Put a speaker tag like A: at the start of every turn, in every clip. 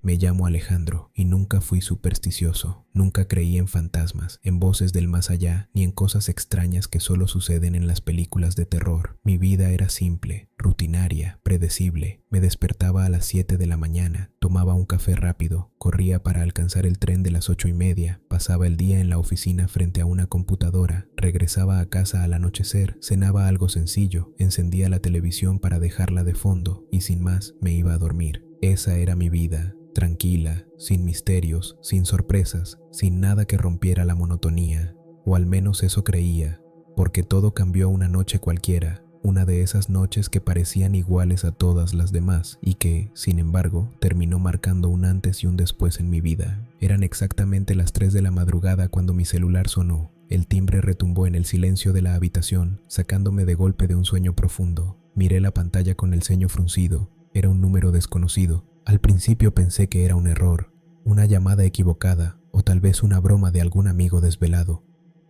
A: Me llamo Alejandro y nunca fui supersticioso. Nunca creí en fantasmas, en voces del más allá, ni en cosas extrañas que solo suceden en las películas de terror. Mi vida era simple, rutinaria, predecible. Me despertaba a las 7 de la mañana, tomaba un café rápido, corría para alcanzar el tren de las 8:30, pasaba el día en la oficina frente a una computadora, regresaba a casa al anochecer, cenaba algo sencillo, encendía la televisión para dejarla de fondo y sin más me iba a dormir. Esa era mi vida. Tranquila, sin misterios, sin sorpresas, sin nada que rompiera la monotonía, o al menos eso creía, porque todo cambió una noche cualquiera, una de esas noches que parecían iguales a todas las demás y que, sin embargo, terminó marcando un antes y un después en mi vida. Eran exactamente las 3 de la madrugada cuando mi celular sonó. El timbre retumbó en el silencio de la habitación, sacándome de golpe de un sueño profundo. Miré la pantalla con el ceño fruncido. Era un número desconocido. Al principio pensé que era un error, una llamada equivocada o tal vez una broma de algún amigo desvelado.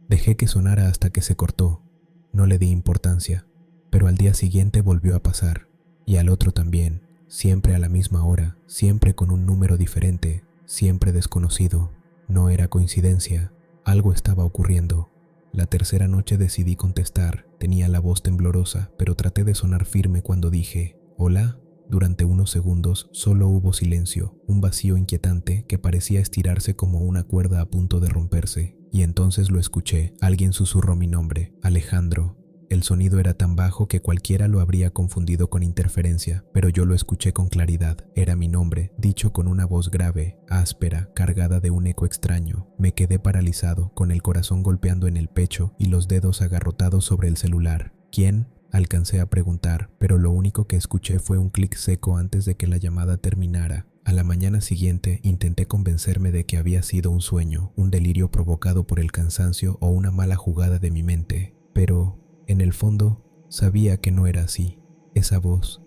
A: Dejé que sonara hasta que se cortó. No le di importancia, pero al día siguiente volvió a pasar, y al otro también, siempre a la misma hora, siempre con un número diferente, siempre desconocido. No era coincidencia, algo estaba ocurriendo. La tercera noche decidí contestar, tenía la voz temblorosa, pero traté de sonar firme cuando dije, «¿Hola?». Durante unos segundos solo hubo silencio, un vacío inquietante que parecía estirarse como una cuerda a punto de romperse. Y entonces lo escuché. Alguien susurró mi nombre, Alejandro. El sonido era tan bajo que cualquiera lo habría confundido con interferencia, pero yo lo escuché con claridad. Era mi nombre, dicho con una voz grave, áspera, cargada de un eco extraño. Me quedé paralizado, con el corazón golpeando en el pecho y los dedos agarrotados sobre el celular. ¿Quién?, alcancé a preguntar, pero lo único que escuché fue un clic seco antes de que la llamada terminara. A la mañana siguiente intenté convencerme de que había sido un sueño, un delirio provocado por el cansancio o una mala jugada de mi mente, pero, en el fondo, sabía que no era así. Esa voz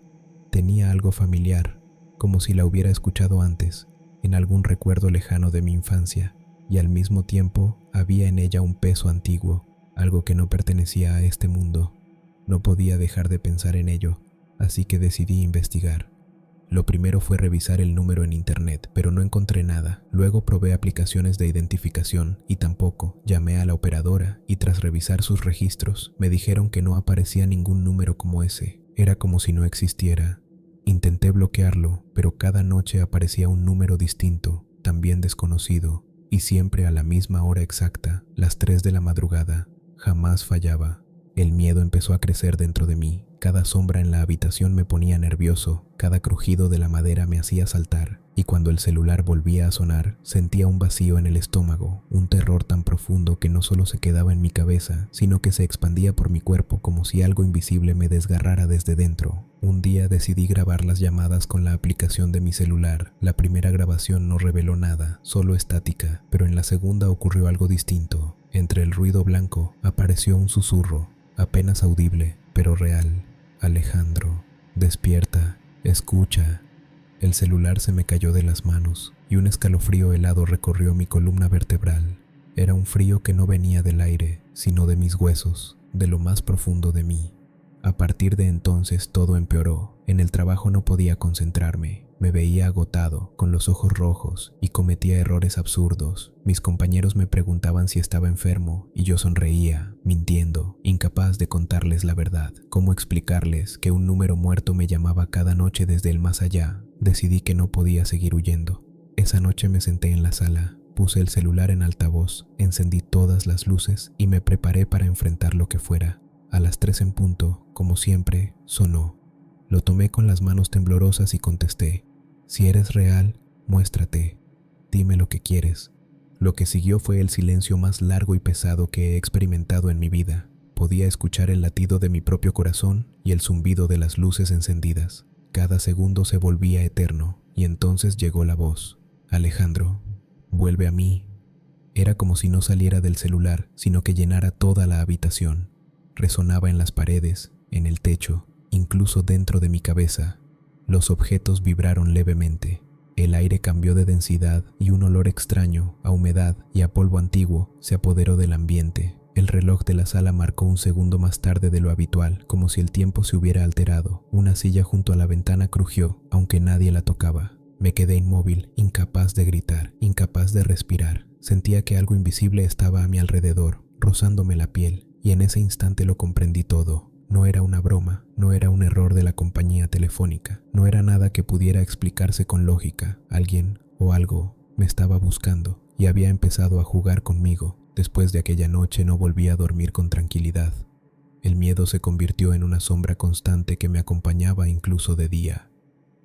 A: tenía algo familiar, como si la hubiera escuchado antes, en algún recuerdo lejano de mi infancia, y al mismo tiempo había en ella un peso antiguo, algo que no pertenecía a este mundo. No podía dejar de pensar en ello, así que decidí investigar. Lo primero fue revisar el número en internet, pero no encontré nada. Luego probé aplicaciones de identificación y tampoco. Llamé a la operadora y tras revisar sus registros, me dijeron que no aparecía ningún número como ese. Era como si no existiera. Intenté bloquearlo, pero cada noche aparecía un número distinto, también desconocido, y siempre a la misma hora exacta, las 3 de la madrugada. Jamás fallaba. El miedo empezó a crecer dentro de mí. Cada sombra en la habitación me ponía nervioso, cada crujido de la madera me hacía saltar, y cuando el celular volvía a sonar, sentía un vacío en el estómago, un terror tan profundo que no solo se quedaba en mi cabeza, sino que se expandía por mi cuerpo como si algo invisible me desgarrara desde dentro. Un día decidí grabar las llamadas con la aplicación de mi celular. La primera grabación no reveló nada, solo estática, pero en la segunda ocurrió algo distinto. Entre el ruido blanco apareció un susurro, apenas audible, pero real. Alejandro, despierta, escucha. El celular se me cayó de las manos y un escalofrío helado recorrió mi columna vertebral. Era un frío que no venía del aire, sino de mis huesos, de lo más profundo de mí. A partir de entonces todo empeoró. En el trabajo no podía concentrarme. Me veía agotado, con los ojos rojos, y cometía errores absurdos. Mis compañeros me preguntaban si estaba enfermo, y yo sonreía, mintiendo, incapaz de contarles la verdad. ¿Cómo explicarles que un número muerto me llamaba cada noche desde el más allá? Decidí que no podía seguir huyendo. Esa noche me senté en la sala, puse el celular en altavoz, encendí todas las luces y me preparé para enfrentar lo que fuera. A las 3 en punto, como siempre, sonó. Lo tomé con las manos temblorosas y contesté: «Si eres real, muéstrate. Dime lo que quieres». Lo que siguió fue el silencio más largo y pesado que he experimentado en mi vida. Podía escuchar el latido de mi propio corazón y el zumbido de las luces encendidas. Cada segundo se volvía eterno, y entonces llegó la voz: «Alejandro, vuelve a mí». Era como si no saliera del celular, sino que llenara toda la habitación. Resonaba en las paredes, en el techo, incluso dentro de mi cabeza. Los objetos vibraron levemente. El aire cambió de densidad y un olor extraño, a humedad y a polvo antiguo, se apoderó del ambiente. El reloj de la sala marcó un segundo más tarde de lo habitual, como si el tiempo se hubiera alterado. Una silla junto a la ventana crujió, aunque nadie la tocaba. Me quedé inmóvil, incapaz de gritar, incapaz de respirar. Sentía que algo invisible estaba a mi alrededor, rozándome la piel, y en ese instante lo comprendí todo. No era una broma, no era un error de la compañía telefónica, no era nada que pudiera explicarse con lógica. Alguien o algo me estaba buscando y había empezado a jugar conmigo. Después de aquella noche no volví a dormir con tranquilidad. El miedo se convirtió en una sombra constante que me acompañaba incluso de día.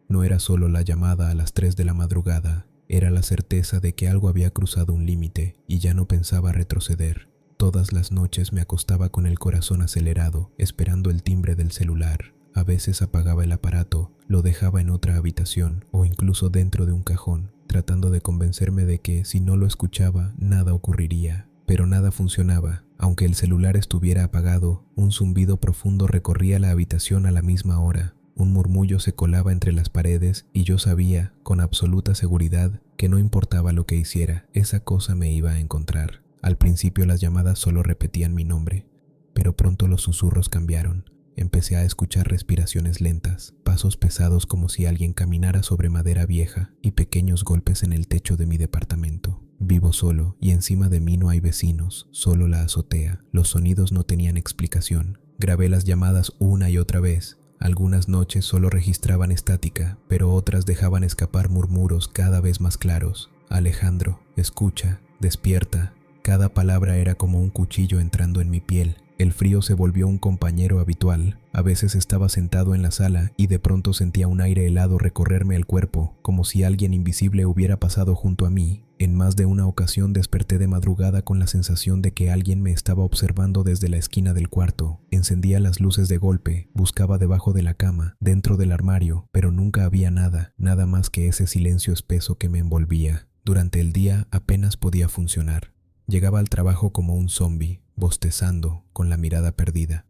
A: No era solo la llamada a las 3 de la madrugada, era la certeza de que algo había cruzado un límite y ya no pensaba retroceder. Todas las noches me acostaba con el corazón acelerado, esperando el timbre del celular. A veces apagaba el aparato, lo dejaba en otra habitación o incluso dentro de un cajón, tratando de convencerme de que si no lo escuchaba, nada ocurriría. Pero nada funcionaba. Aunque el celular estuviera apagado, un zumbido profundo recorría la habitación a la misma hora. Un murmullo se colaba entre las paredes y yo sabía, con absoluta seguridad, que no importaba lo que hiciera, esa cosa me iba a encontrar. Al principio las llamadas solo repetían mi nombre, pero pronto los susurros cambiaron. Empecé a escuchar respiraciones lentas, pasos pesados como si alguien caminara sobre madera vieja y pequeños golpes en el techo de mi departamento. Vivo solo y encima de mí no hay vecinos, solo la azotea. Los sonidos no tenían explicación. Grabé las llamadas una y otra vez. Algunas noches solo registraban estática, pero otras dejaban escapar murmuros cada vez más claros. Alejandro, escucha, despierta. Cada palabra era como un cuchillo entrando en mi piel. El frío se volvió un compañero habitual. A veces estaba sentado en la sala y de pronto sentía un aire helado recorrerme el cuerpo, como si alguien invisible hubiera pasado junto a mí. En más de una ocasión desperté de madrugada con la sensación de que alguien me estaba observando desde la esquina del cuarto. Encendía las luces de golpe, buscaba debajo de la cama, dentro del armario, pero nunca había nada, nada más que ese silencio espeso que me envolvía. Durante el día apenas podía funcionar. Llegaba al trabajo como un zombi, bostezando, con la mirada perdida.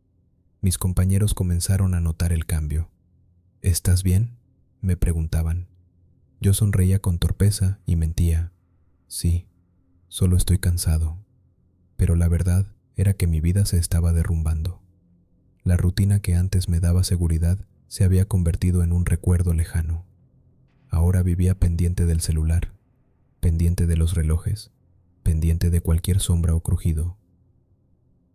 A: Mis compañeros comenzaron a notar el cambio. ¿Estás bien?, me preguntaban. Yo sonreía con torpeza y mentía. Sí, solo estoy cansado. Pero la verdad era que mi vida se estaba derrumbando. La rutina que antes me daba seguridad se había convertido en un recuerdo lejano. Ahora vivía pendiente del celular, pendiente de los relojes, pendiente de cualquier sombra o crujido.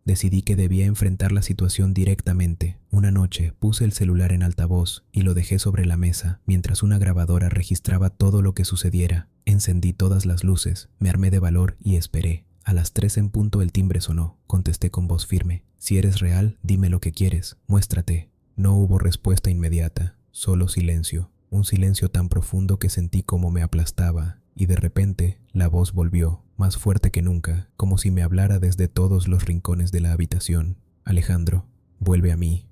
A: Decidí que debía enfrentar la situación directamente. Una noche puse el celular en altavoz y lo dejé sobre la mesa mientras una grabadora registraba todo lo que sucediera. Encendí todas las luces, me armé de valor y esperé. A las 3 en punto el timbre sonó. Contesté con voz firme. Si eres real, dime lo que quieres. Muéstrate. No hubo respuesta inmediata, solo silencio. Un silencio tan profundo que sentí como me aplastaba. Y de repente, la voz volvió, más fuerte que nunca, como si me hablara desde todos los rincones de la habitación. Alejandro, vuelve a mí.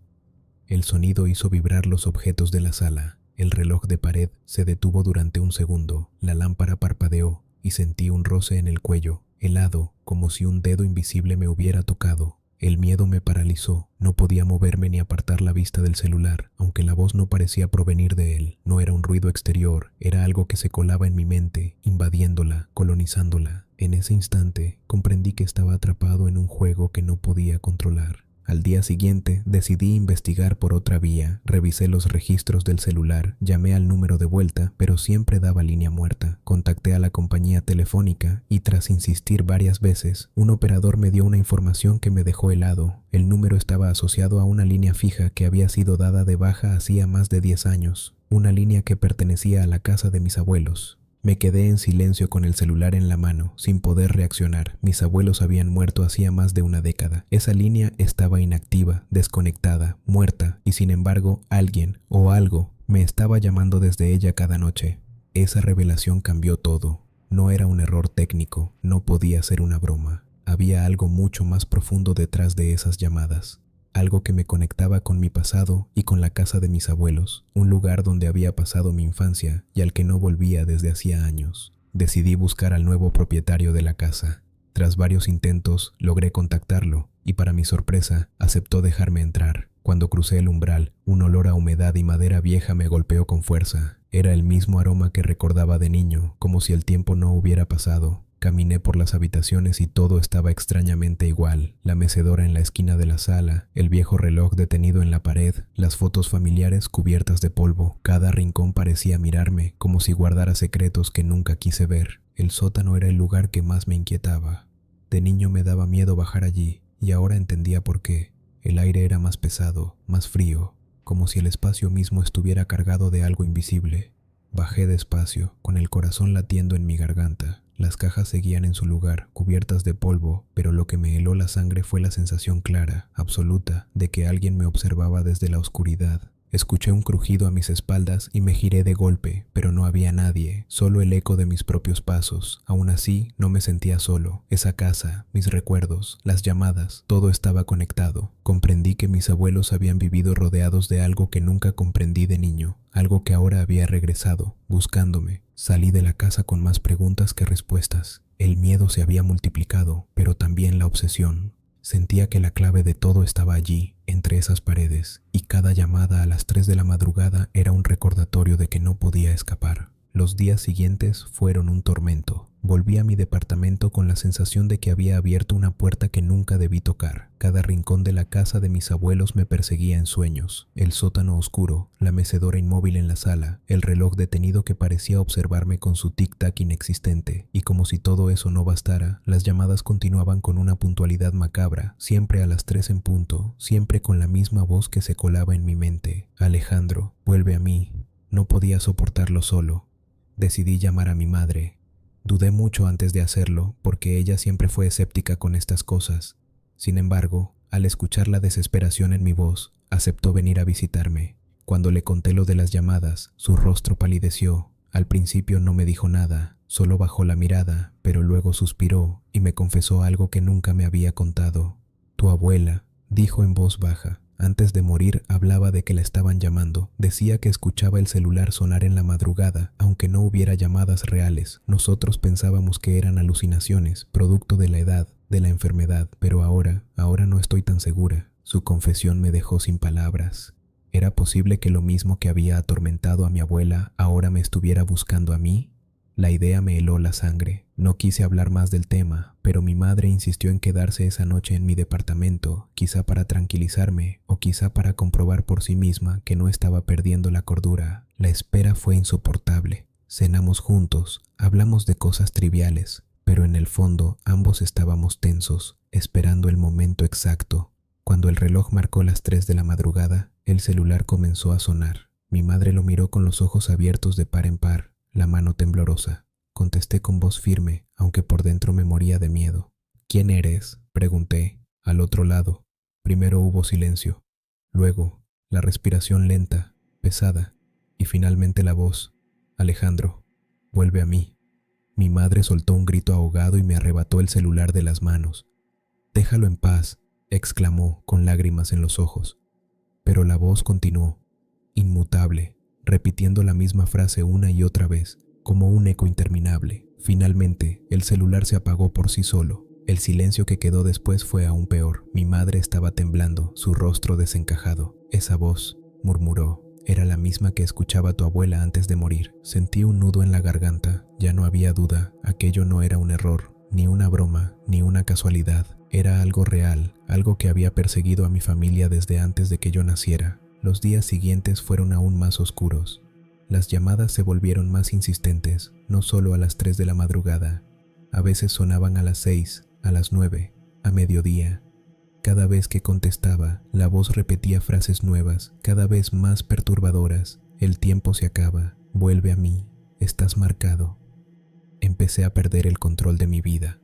A: El sonido hizo vibrar los objetos de la sala. El reloj de pared se detuvo durante un segundo, la lámpara parpadeó y sentí un roce en el cuello, helado, como si un dedo invisible me hubiera tocado. El miedo me paralizó, no podía moverme ni apartar la vista del celular, aunque la voz no parecía provenir de él. No era un ruido exterior, era algo que se colaba en mi mente, invadiéndola, colonizándola. En ese instante, comprendí que estaba atrapado en un juego que no podía controlar. Al día siguiente, decidí investigar por otra vía. Revisé los registros del celular, llamé al número de vuelta, pero siempre daba línea muerta. Contacté a la compañía telefónica y tras insistir varias veces, un operador me dio una información que me dejó helado. El número estaba asociado a una línea fija que había sido dada de baja hacía más de 10 años, una línea que pertenecía a la casa de mis abuelos. Me quedé en silencio con el celular en la mano, sin poder reaccionar. Mis abuelos habían muerto hacía más de una década. Esa línea estaba inactiva, desconectada, muerta, y sin embargo, alguien o algo me estaba llamando desde ella cada noche. Esa revelación cambió todo. No era un error técnico, no podía ser una broma. Había algo mucho más profundo detrás de esas llamadas. Algo que me conectaba con mi pasado y con la casa de mis abuelos, un lugar donde había pasado mi infancia y al que no volvía desde hacía años. Decidí buscar al nuevo propietario de la casa. Tras varios intentos, logré contactarlo y para mi sorpresa, aceptó dejarme entrar. Cuando crucé el umbral, un olor a humedad y madera vieja me golpeó con fuerza. Era el mismo aroma que recordaba de niño, como si el tiempo no hubiera pasado. Caminé por las habitaciones y todo estaba extrañamente igual. La mecedora en la esquina de la sala, el viejo reloj detenido en la pared, las fotos familiares cubiertas de polvo. Cada rincón parecía mirarme, como si guardara secretos que nunca quise ver. El sótano era el lugar que más me inquietaba. De niño me daba miedo bajar allí, y ahora entendía por qué. El aire era más pesado, más frío, como si el espacio mismo estuviera cargado de algo invisible. Bajé despacio, con el corazón latiendo en mi garganta. Las cajas seguían en su lugar, cubiertas de polvo, pero lo que me heló la sangre fue la sensación clara, absoluta, de que alguien me observaba desde la oscuridad. Escuché un crujido a mis espaldas y me giré de golpe, pero no había nadie, solo el eco de mis propios pasos. Aún así, no me sentía solo. Esa casa, mis recuerdos, las llamadas, todo estaba conectado. Comprendí que mis abuelos habían vivido rodeados de algo que nunca comprendí de niño, algo que ahora había regresado, buscándome. Salí de la casa con más preguntas que respuestas. El miedo se había multiplicado, pero también la obsesión. Sentía que la clave de todo estaba allí, entre esas paredes, y cada llamada a las 3 de la madrugada era un recordatorio de que no podía escapar. Los días siguientes fueron un tormento. Volví a mi departamento con la sensación de que había abierto una puerta que nunca debí tocar. Cada rincón de la casa de mis abuelos me perseguía en sueños. El sótano oscuro, la mecedora inmóvil en la sala, el reloj detenido que parecía observarme con su tic-tac inexistente. Y como si todo eso no bastara, las llamadas continuaban con una puntualidad macabra, siempre a las 3 en punto, siempre con la misma voz que se colaba en mi mente. Alejandro, vuelve a mí. No podía soportarlo solo. Decidí llamar a mi madre. Dudé mucho antes de hacerlo, porque ella siempre fue escéptica con estas cosas. Sin embargo, al escuchar la desesperación en mi voz, aceptó venir a visitarme. Cuando le conté lo de las llamadas, su rostro palideció. Al principio no me dijo nada, solo bajó la mirada, pero luego suspiró y me confesó algo que nunca me había contado. Tu abuela, dijo en voz baja. Antes de morir hablaba de que la estaban llamando. Decía que escuchaba el celular sonar en la madrugada, aunque no hubiera llamadas reales. Nosotros pensábamos que eran alucinaciones, producto de la edad, de la enfermedad, pero ahora no estoy tan segura. Su confesión me dejó sin palabras. ¿Era posible que lo mismo que había atormentado a mi abuela ahora me estuviera buscando a mí? La idea me heló la sangre. No quise hablar más del tema, pero mi madre insistió en quedarse esa noche en mi departamento, quizá para tranquilizarme o quizá para comprobar por sí misma que no estaba perdiendo la cordura. La espera fue insoportable. Cenamos juntos, hablamos de cosas triviales, pero en el fondo ambos estábamos tensos, esperando el momento exacto. Cuando el reloj marcó las 3 de la madrugada, el celular comenzó a sonar. Mi madre lo miró con los ojos abiertos de par en par, la mano temblorosa. Contesté con voz firme, aunque por dentro me moría de miedo. ¿Quién eres?, pregunté. Al otro lado. Primero hubo silencio. Luego, la respiración lenta, pesada, y finalmente la voz. Alejandro, vuelve a mí. Mi madre soltó un grito ahogado y me arrebató el celular de las manos. Déjalo en paz, exclamó con lágrimas en los ojos. Pero la voz continuó, inmutable, repitiendo la misma frase una y otra vez, como un eco interminable. Finalmente, el celular se apagó por sí solo. El silencio que quedó después fue aún peor. Mi madre estaba temblando, su rostro desencajado. Esa voz, murmuró, era la misma que escuchaba tu abuela antes de morir. Sentí un nudo en la garganta. Ya no había duda. Aquello no era un error, ni una broma, ni una casualidad. Era algo real, algo que había perseguido a mi familia desde antes de que yo naciera. Los días siguientes fueron aún más oscuros. Las llamadas se volvieron más insistentes, no solo a las 3 de la madrugada. A veces sonaban a las 6, a las 9, a mediodía. Cada vez que contestaba, la voz repetía frases nuevas, cada vez más perturbadoras. El tiempo se acaba, vuelve a mí, estás marcado. Empecé a perder el control de mi vida.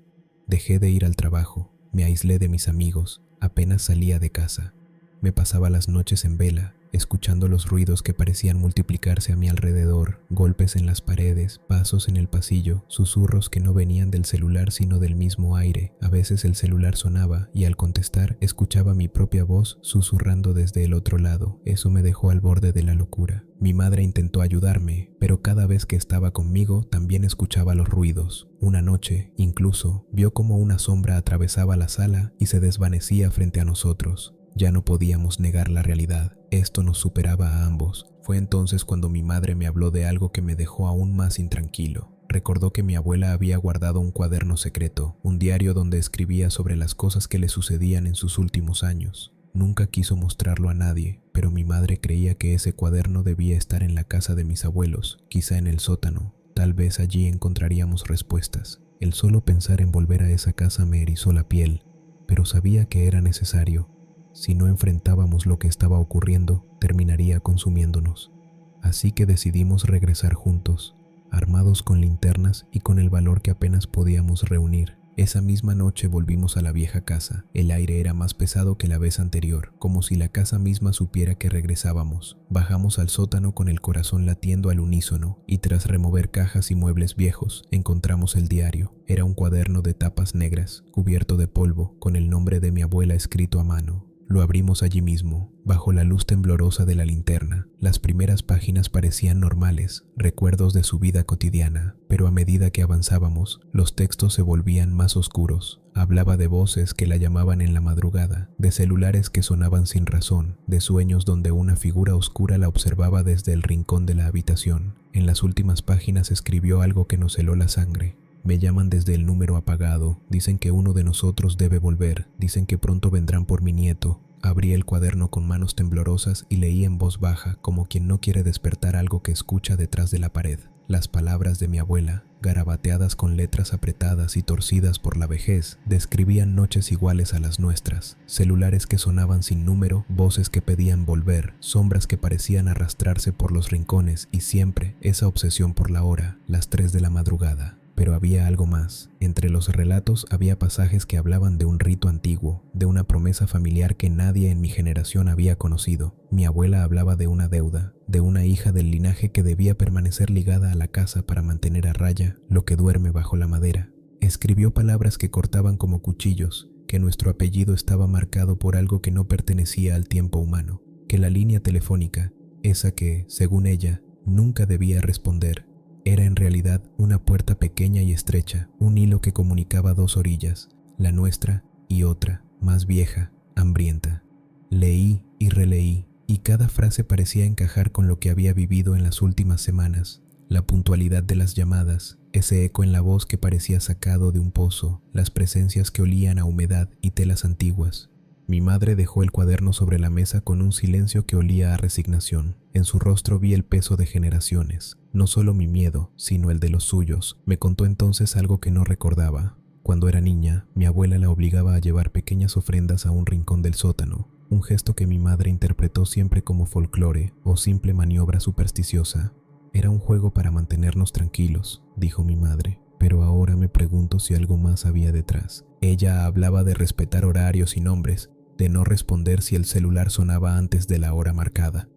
A: Dejé de ir al trabajo, me aislé de mis amigos, apenas salía de casa. Me pasaba las noches en vela, escuchando los ruidos que parecían multiplicarse a mi alrededor, golpes en las paredes, pasos en el pasillo, susurros que no venían del celular sino del mismo aire. A veces el celular sonaba y al contestar escuchaba mi propia voz susurrando desde el otro lado. Eso me dejó al borde de la locura. Mi madre intentó ayudarme, pero cada vez que estaba conmigo también escuchaba los ruidos. Una noche, incluso, vio cómo una sombra atravesaba la sala y se desvanecía frente a nosotros. Ya no podíamos negar la realidad. Esto nos superaba a ambos. Fue entonces cuando mi madre me habló de algo que me dejó aún más intranquilo. Recordó que mi abuela había guardado un cuaderno secreto, un diario donde escribía sobre las cosas que le sucedían en sus últimos años. Nunca quiso mostrarlo a nadie, pero mi madre creía que ese cuaderno debía estar en la casa de mis abuelos, quizá en el sótano. Tal vez allí encontraríamos respuestas. El solo pensar en volver a esa casa me erizó la piel, pero sabía que era necesario. Si no enfrentábamos lo que estaba ocurriendo, terminaría consumiéndonos. Así que decidimos regresar juntos, armados con linternas y con el valor que apenas podíamos reunir. Esa misma noche volvimos a la vieja casa. El aire era más pesado que la vez anterior, como si la casa misma supiera que regresábamos. Bajamos al sótano con el corazón latiendo al unísono y tras remover cajas y muebles viejos, encontramos el diario. Era un cuaderno de tapas negras, cubierto de polvo, con el nombre de mi abuela escrito a mano. Lo abrimos allí mismo, bajo la luz temblorosa de la linterna. Las primeras páginas parecían normales, recuerdos de su vida cotidiana, pero a medida que avanzábamos, los textos se volvían más oscuros. Hablaba de voces que la llamaban en la madrugada, de celulares que sonaban sin razón, de sueños donde una figura oscura la observaba desde el rincón de la habitación. En las últimas páginas escribió algo que nos heló la sangre. Me llaman desde el número apagado, dicen que uno de nosotros debe volver, dicen que pronto vendrán por mi nieto. Abrí el cuaderno con manos temblorosas y leí en voz baja, como quien no quiere despertar algo que escucha detrás de la pared. Las palabras de mi abuela, garabateadas con letras apretadas y torcidas por la vejez, describían noches iguales a las nuestras, celulares que sonaban sin número, voces que pedían volver, sombras que parecían arrastrarse por los rincones y siempre esa obsesión por la hora, las 3 de la madrugada. Pero había algo más. Entre los relatos había pasajes que hablaban de un rito antiguo, de una promesa familiar que nadie en mi generación había conocido. Mi abuela hablaba de una deuda, de una hija del linaje que debía permanecer ligada a la casa para mantener a raya lo que duerme bajo la madera. Escribió palabras que cortaban como cuchillos, que nuestro apellido estaba marcado por algo que no pertenecía al tiempo humano, que la línea telefónica, esa que, según ella, nunca debía responder, era en realidad una puerta pequeña y estrecha, un hilo que comunicaba 2 orillas, la nuestra y otra, más vieja, hambrienta. Leí y releí, y cada frase parecía encajar con lo que había vivido en las últimas semanas. La puntualidad de las llamadas, ese eco en la voz que parecía sacado de un pozo, las presencias que olían a humedad y telas antiguas. Mi madre dejó el cuaderno sobre la mesa con un silencio que olía a resignación. En su rostro vi el peso de generaciones, no solo mi miedo, sino el de los suyos. Me contó entonces algo que no recordaba. Cuando era niña, mi abuela la obligaba a llevar pequeñas ofrendas a un rincón del sótano, un gesto que mi madre interpretó siempre como folclore o simple maniobra supersticiosa. Era un juego para mantenernos tranquilos, dijo mi madre, pero ahora me pregunto si algo más había detrás. Ella hablaba de respetar horarios y nombres, de no responder si el celular sonaba antes de la hora marcada.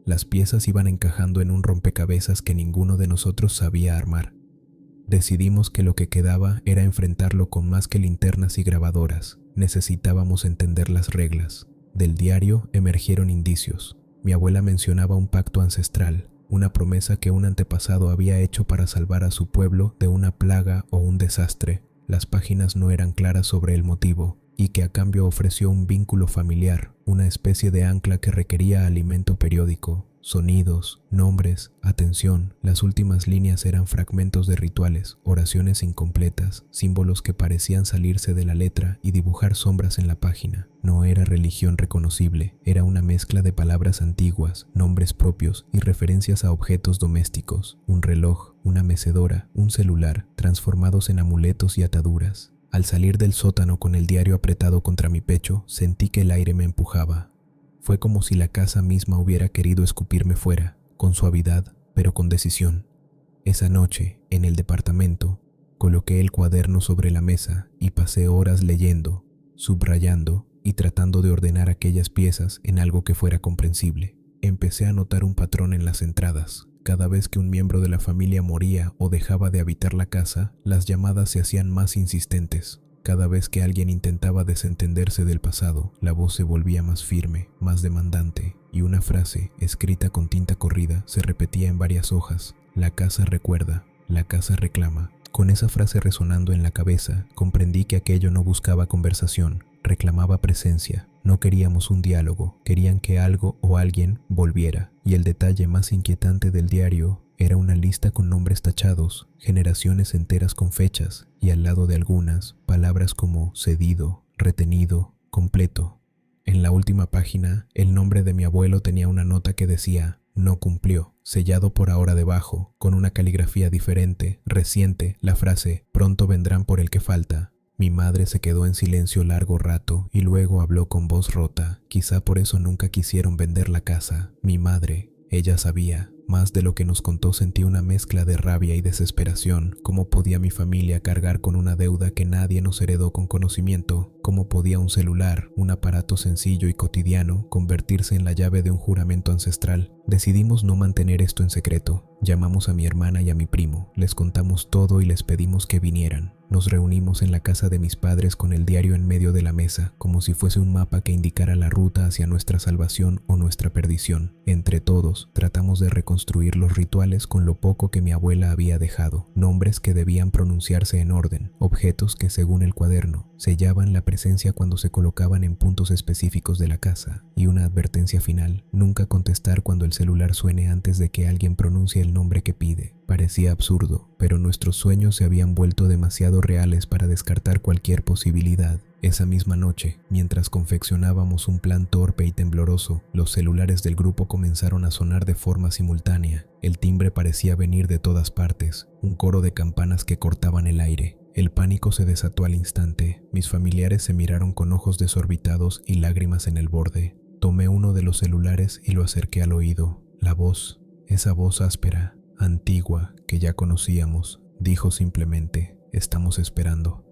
A: Las piezas iban encajando en un rompecabezas que ninguno de nosotros sabía armar. Decidimos que lo que quedaba era enfrentarlo con más que linternas y grabadoras. Necesitábamos entender las reglas. Del diario emergieron indicios. Mi abuela mencionaba un pacto ancestral, una promesa que un antepasado había hecho para salvar a su pueblo de una plaga o un desastre. Las páginas no eran claras sobre el motivo, y que a cambio ofreció un vínculo familiar, una especie de ancla que requería alimento periódico, sonidos, nombres, atención. Las últimas líneas eran fragmentos de rituales, oraciones incompletas, símbolos que parecían salirse de la letra y dibujar sombras en la página. No era religión reconocible, era una mezcla de palabras antiguas, nombres propios y referencias a objetos domésticos, un reloj, una mecedora, un celular, transformados en amuletos y ataduras. Al salir del sótano con el diario apretado contra mi pecho, sentí que el aire me empujaba. Fue como si la casa misma hubiera querido escupirme fuera, con suavidad, pero con decisión. Esa noche, en el departamento, coloqué el cuaderno sobre la mesa y pasé horas leyendo, subrayando y tratando de ordenar aquellas piezas en algo que fuera comprensible. Empecé a notar un patrón en las entradas. Cada vez que un miembro de la familia moría o dejaba de habitar la casa, las llamadas se hacían más insistentes. Cada vez que alguien intentaba desentenderse del pasado, la voz se volvía más firme, más demandante, y una frase, escrita con tinta corrida, se repetía en varias hojas. La casa recuerda, la casa reclama. Con esa frase resonando en la cabeza, comprendí que aquello no buscaba conversación, reclamaba presencia. No queríamos un diálogo, querían que algo o alguien volviera. Y el detalle más inquietante del diario Era una lista con nombres tachados, generaciones enteras con fechas y al lado de algunas, palabras como cedido, retenido, completo. En la última página, el nombre de mi abuelo tenía una nota que decía "no cumplió", sellado por ahora debajo, con una caligrafía diferente, reciente, la frase "pronto vendrán por el que falta". Mi madre se quedó en silencio largo rato y luego habló con voz rota. Quizá por eso nunca quisieron vender la casa. Mi madre, ella sabía. Más de lo que nos contó sentí una mezcla de rabia y desesperación. ¿Cómo podía mi familia cargar con una deuda que nadie nos heredó con conocimiento? ¿Cómo podía un celular, un aparato sencillo y cotidiano, convertirse en la llave de un juramento ancestral? Decidimos no mantener esto en secreto. Llamamos a mi hermana y a mi primo, les contamos todo y les pedimos que vinieran. Nos reunimos en la casa de mis padres con el diario en medio de la mesa, como si fuese un mapa que indicara la ruta hacia nuestra salvación o nuestra perdición. Entre todos, tratamos de reconstruir los rituales con lo poco que mi abuela había dejado, nombres que debían pronunciarse en orden, objetos que, según el cuaderno, sellaban la presencia cuando se colocaban en puntos específicos de la casa, y una advertencia final: nunca contestar cuando el celular suene antes de que alguien pronuncie el nombre que pide. Parecía absurdo, pero nuestros sueños se habían vuelto demasiado reales para descartar cualquier posibilidad. Esa misma noche, mientras confeccionábamos un plan torpe y tembloroso, los celulares del grupo comenzaron a sonar de forma simultánea. El timbre parecía venir de todas partes, un coro de campanas que cortaban el aire. El pánico se desató al instante. Mis familiares se miraron con ojos desorbitados y lágrimas en el borde. Tomé uno de los celulares y lo acerqué al oído. La voz, esa voz áspera, antigua, que ya conocíamos, dijo simplemente: "Estamos esperando".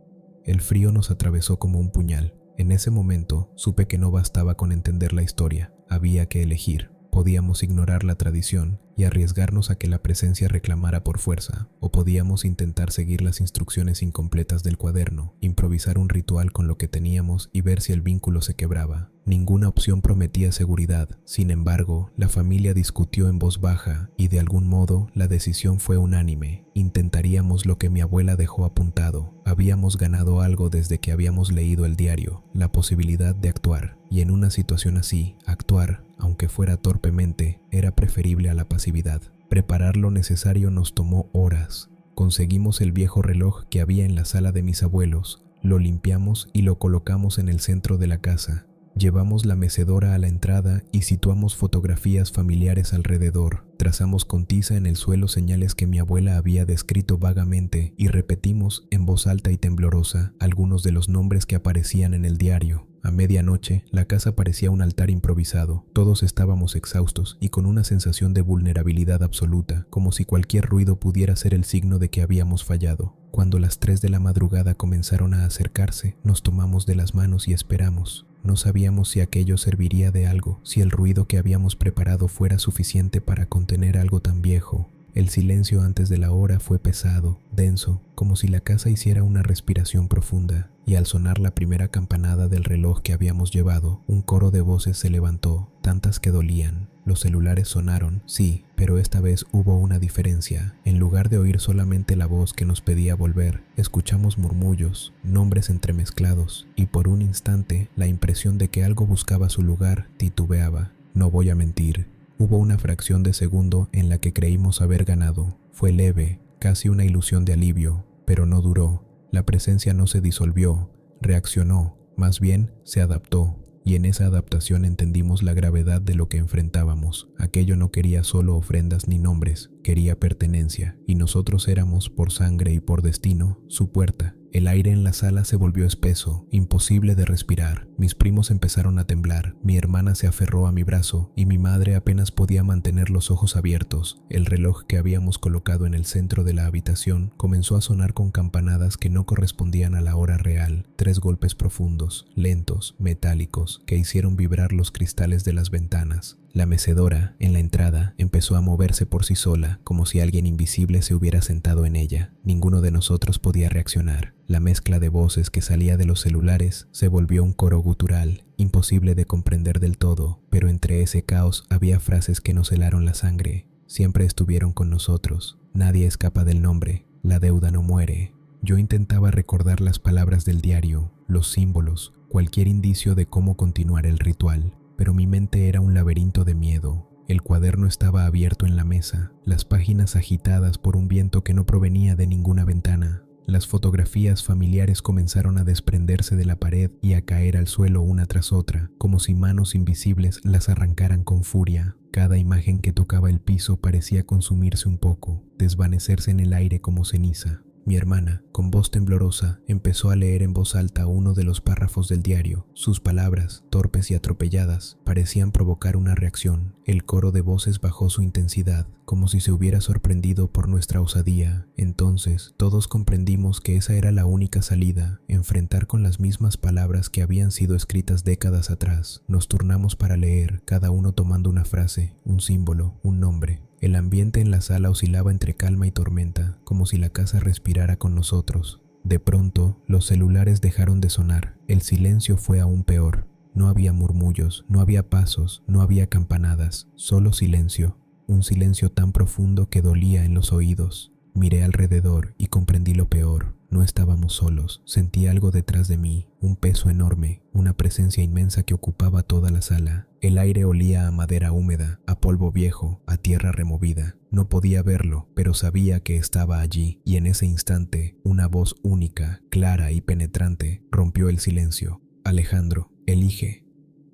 A: El frío nos atravesó como un puñal. En ese momento supe que no bastaba con entender la historia, había que elegir. Podíamos ignorar la tradición y arriesgarnos a que la presencia reclamara por fuerza, o podíamos intentar seguir las instrucciones incompletas del cuaderno, improvisar un ritual con lo que teníamos y ver si el vínculo se quebraba. Ninguna opción prometía seguridad. Sin embargo, la familia discutió en voz baja y de algún modo la decisión fue unánime. Intentaríamos lo que mi abuela dejó apuntado. Habíamos ganado algo desde que habíamos leído el diario, la posibilidad de actuar, y en una situación así, actuar, aunque fuera torpemente, era preferible a la pasividad. Preparar lo necesario nos tomó horas. Conseguimos el viejo reloj que había en la sala de mis abuelos, lo limpiamos y lo colocamos en el centro de la casa. Llevamos la mecedora a la entrada y situamos fotografías familiares alrededor. Trazamos con tiza en el suelo señales que mi abuela había descrito vagamente y repetimos en voz alta y temblorosa algunos de los nombres que aparecían en el diario. A medianoche, la casa parecía un altar improvisado. Todos estábamos exhaustos y con una sensación de vulnerabilidad absoluta, como si cualquier ruido pudiera ser el signo de que habíamos fallado. Cuando las 3 de la madrugada comenzaron a acercarse, nos tomamos de las manos y esperamos. No sabíamos si aquello serviría de algo, si el ruido que habíamos preparado fuera suficiente para contener algo tan viejo. El silencio antes de la hora fue pesado, denso, como si la casa hiciera una respiración profunda, y al sonar la primera campanada del reloj que habíamos llevado, un coro de voces se levantó, tantas que dolían. Los celulares sonaron, sí, pero esta vez hubo una diferencia. En lugar de oír solamente la voz que nos pedía volver, escuchamos murmullos, nombres entremezclados, y por un instante la impresión de que algo buscaba su lugar titubeaba. No voy a mentir. Hubo una fracción de segundo en la que creímos haber ganado. Fue leve, casi una ilusión de alivio, pero no duró. La presencia no se disolvió, reaccionó, más bien se adaptó. Y en esa adaptación entendimos la gravedad de lo que enfrentábamos. Aquello no quería solo ofrendas ni nombres, quería pertenencia, y nosotros éramos, por sangre y por destino, su puerta. El aire en la sala se volvió espeso, imposible de respirar. Mis primos empezaron a temblar, mi hermana se aferró a mi brazo y mi madre apenas podía mantener los ojos abiertos. El reloj que habíamos colocado en el centro de la habitación comenzó a sonar con campanadas que no correspondían a la hora real. 3 golpes profundos, lentos, metálicos, que hicieron vibrar los cristales de las ventanas. La mecedora, en la entrada, empezó a moverse por sí sola, como si alguien invisible se hubiera sentado en ella. Ninguno de nosotros podía reaccionar. La mezcla de voces que salía de los celulares se volvió un coro gutural, imposible de comprender del todo, pero entre ese caos había frases que nos helaron la sangre. Siempre estuvieron con nosotros. Nadie escapa del nombre. La deuda no muere. Yo intentaba recordar las palabras del diario, los símbolos, cualquier indicio de cómo continuar el ritual. Pero mi mente era un laberinto de miedo. El cuaderno estaba abierto en la mesa, las páginas agitadas por un viento que no provenía de ninguna ventana. Las fotografías familiares comenzaron a desprenderse de la pared y a caer al suelo una tras otra, como si manos invisibles las arrancaran con furia. Cada imagen que tocaba el piso parecía consumirse un poco, desvanecerse en el aire como ceniza. Mi hermana, con voz temblorosa, empezó a leer en voz alta uno de los párrafos del diario. Sus palabras, torpes y atropelladas, parecían provocar una reacción. El coro de voces bajó su intensidad, como si se hubiera sorprendido por nuestra osadía. Entonces, todos comprendimos que esa era la única salida, enfrentar con las mismas palabras que habían sido escritas décadas atrás. Nos turnamos para leer, cada uno tomando una frase, un símbolo, un nombre. El ambiente en la sala oscilaba entre calma y tormenta, como si la casa respirara con nosotros. De pronto, los celulares dejaron de sonar. El silencio fue aún peor. No había murmullos, no había pasos, no había campanadas, solo silencio. Un silencio tan profundo que dolía en los oídos. Miré alrededor y comprendí lo peor. No estábamos solos. Sentí algo detrás de mí, un peso enorme, una presencia inmensa que ocupaba toda la sala. El aire olía a madera húmeda, a polvo viejo, a tierra removida. No podía verlo, pero sabía que estaba allí, y en ese instante, una voz única, clara y penetrante, rompió el silencio. Alejandro, elige.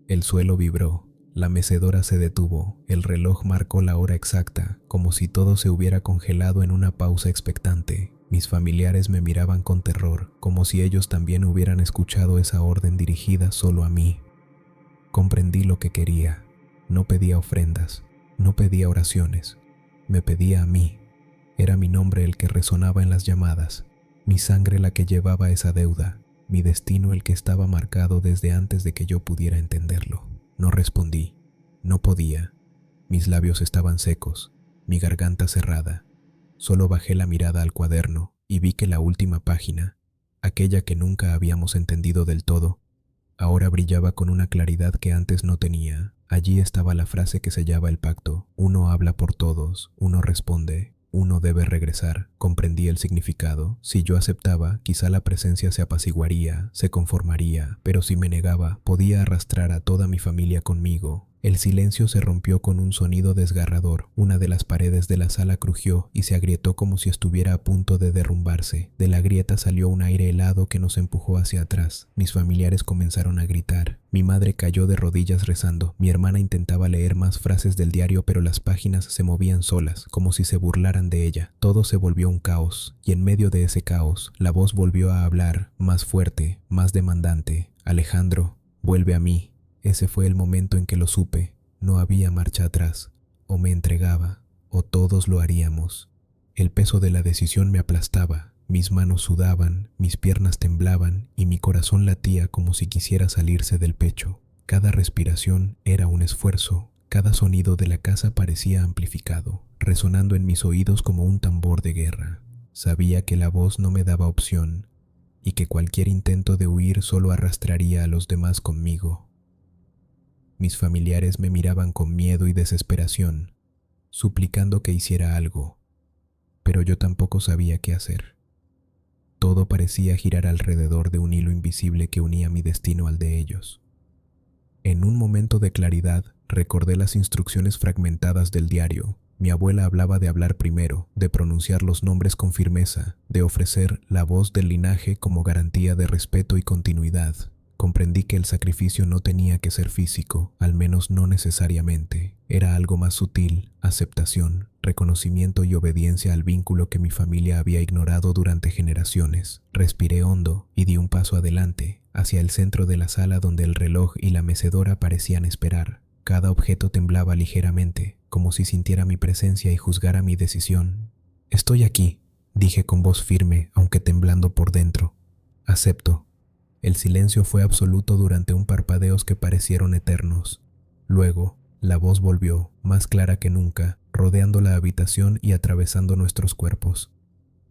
A: El suelo vibró. La mecedora se detuvo, el reloj marcó la hora exacta, como si todo se hubiera congelado en una pausa expectante. Mis familiares me miraban con terror, como si ellos también hubieran escuchado esa orden dirigida solo a mí. Comprendí lo que quería. No pedía ofrendas, no pedía oraciones, me pedía a mí. Era mi nombre el que resonaba en las llamadas, mi sangre la que llevaba esa deuda, mi destino el que estaba marcado desde antes de que yo pudiera entenderlo. No respondí, no podía. Mis labios estaban secos, mi garganta cerrada. Solo bajé la mirada al cuaderno y vi que la última página, aquella que nunca habíamos entendido del todo, ahora brillaba con una claridad que antes no tenía. Allí estaba la frase que sellaba el pacto: uno habla por todos, uno responde, uno debe regresar. Comprendí el significado. Si yo aceptaba, quizá la presencia se apaciguaría, se conformaría, pero si me negaba, podía arrastrar a toda mi familia conmigo. El silencio se rompió con un sonido desgarrador. Una de las paredes de la sala crujió y se agrietó como si estuviera a punto de derrumbarse. De la grieta salió un aire helado que nos empujó hacia atrás. Mis familiares comenzaron a gritar. Mi madre cayó de rodillas rezando. Mi hermana intentaba leer más frases del diario, pero las páginas se movían solas, como si se burlaran de ella. Todo se volvió un caos, y en medio de ese caos, la voz volvió a hablar, más fuerte, más demandante. Alejandro, vuelve a mí. Ese fue el momento en que lo supe. No había marcha atrás. O me entregaba, o todos lo haríamos. El peso de la decisión me aplastaba. Mis manos sudaban, mis piernas temblaban y mi corazón latía como si quisiera salirse del pecho. Cada respiración era un esfuerzo. Cada sonido de la casa parecía amplificado, resonando en mis oídos como un tambor de guerra. Sabía que la voz no me daba opción y que cualquier intento de huir solo arrastraría a los demás conmigo. Mis familiares me miraban con miedo y desesperación, suplicando que hiciera algo, pero yo tampoco sabía qué hacer. Todo parecía girar alrededor de un hilo invisible que unía mi destino al de ellos. En un momento de claridad, recordé las instrucciones fragmentadas del diario. Mi abuela hablaba de hablar primero, de pronunciar los nombres con firmeza, de ofrecer la voz del linaje como garantía de respeto y continuidad. Comprendí que el sacrificio no tenía que ser físico, al menos no necesariamente. Era algo más sutil: aceptación, reconocimiento y obediencia al vínculo que mi familia había ignorado durante generaciones. Respiré hondo y di un paso adelante, hacia el centro de la sala donde el reloj y la mecedora parecían esperar. Cada objeto temblaba ligeramente, como si sintiera mi presencia y juzgara mi decisión. «Estoy aquí», dije con voz firme, aunque temblando por dentro. «Acepto». El silencio fue absoluto durante un parpadeos que parecieron eternos. Luego, la voz volvió, más clara que nunca, rodeando la habitación y atravesando nuestros cuerpos.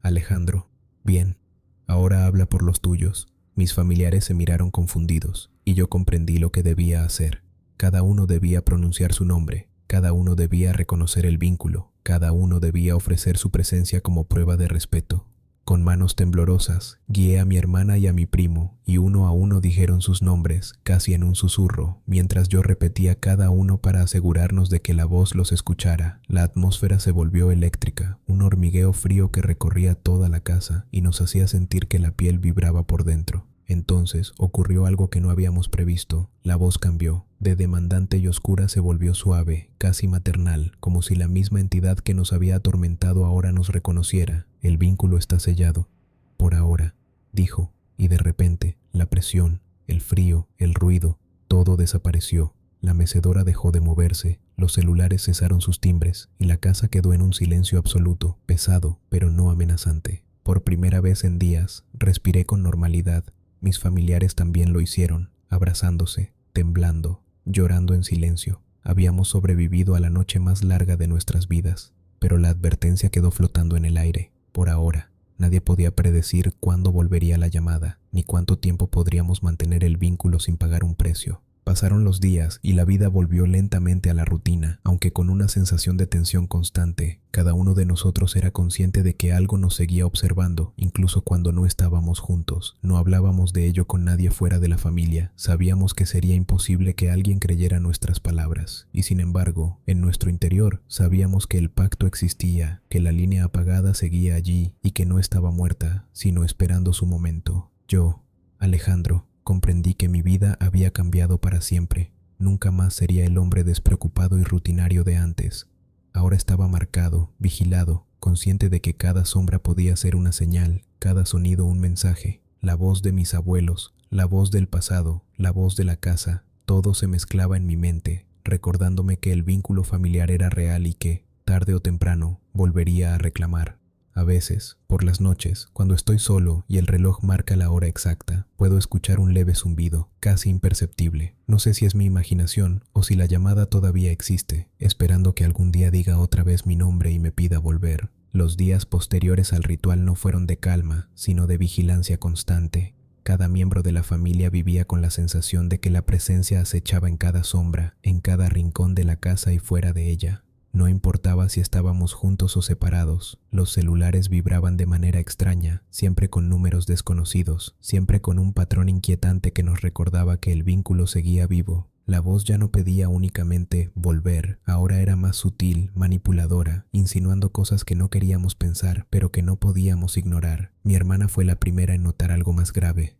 A: «Alejandro, bien, ahora habla por los tuyos». Mis familiares se miraron confundidos, y yo comprendí lo que debía hacer. Cada uno debía pronunciar su nombre, cada uno debía reconocer el vínculo, cada uno debía ofrecer su presencia como prueba de respeto. Con manos temblorosas, guié a mi hermana y a mi primo, y uno a uno dijeron sus nombres, casi en un susurro, mientras yo repetía cada uno para asegurarnos de que la voz los escuchara. La atmósfera se volvió eléctrica, un hormigueo frío que recorría toda la casa y nos hacía sentir que la piel vibraba por dentro. Entonces ocurrió algo que no habíamos previsto. La voz cambió. De demandante y oscura se volvió suave, casi maternal, como si la misma entidad que nos había atormentado ahora nos reconociera. El vínculo está sellado. Por ahora, dijo, y de repente, la presión, el frío, el ruido, todo desapareció. La mecedora dejó de moverse, los celulares cesaron sus timbres, y la casa quedó en un silencio absoluto, pesado, pero no amenazante. Por primera vez en días, respiré con normalidad. Mis familiares también lo hicieron, abrazándose, temblando, llorando en silencio. Habíamos sobrevivido a la noche más larga de nuestras vidas, pero la advertencia quedó flotando en el aire. Por ahora, nadie podía predecir cuándo volvería la llamada, ni cuánto tiempo podríamos mantener el vínculo sin pagar un precio. Pasaron los días y la vida volvió lentamente a la rutina, aunque con una sensación de tensión constante. Cada uno de nosotros era consciente de que algo nos seguía observando, incluso cuando no estábamos juntos. No hablábamos de ello con nadie fuera de la familia. Sabíamos que sería imposible que alguien creyera nuestras palabras. Y sin embargo, en nuestro interior, sabíamos que el pacto existía, que la línea apagada seguía allí y que no estaba muerta, sino esperando su momento. Yo, Alejandro, comprendí que mi vida había cambiado para siempre. Nunca más sería el hombre despreocupado y rutinario de antes. Ahora estaba marcado, vigilado, consciente de que cada sombra podía ser una señal, cada sonido un mensaje. La voz de mis abuelos, la voz del pasado, la voz de la casa, todo se mezclaba en mi mente, recordándome que el vínculo familiar era real y que, tarde o temprano, volvería a reclamar. A veces, por las noches, cuando estoy solo y el reloj marca la hora exacta, puedo escuchar un leve zumbido, casi imperceptible. No sé si es mi imaginación o si la llamada todavía existe, esperando que algún día diga otra vez mi nombre y me pida volver. Los días posteriores al ritual no fueron de calma, sino de vigilancia constante. Cada miembro de la familia vivía con la sensación de que la presencia acechaba en cada sombra, en cada rincón de la casa y fuera de ella. No importaba si estábamos juntos o separados, los celulares vibraban de manera extraña, siempre con números desconocidos, siempre con un patrón inquietante que nos recordaba que el vínculo seguía vivo. La voz ya no pedía únicamente volver, ahora era más sutil, manipuladora, insinuando cosas que no queríamos pensar, pero que no podíamos ignorar. Mi hermana fue la primera en notar algo más grave.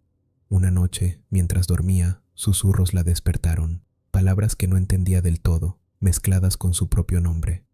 A: Una noche, mientras dormía, susurros la despertaron, palabras que no entendía del todo, mezcladas con su propio nombre.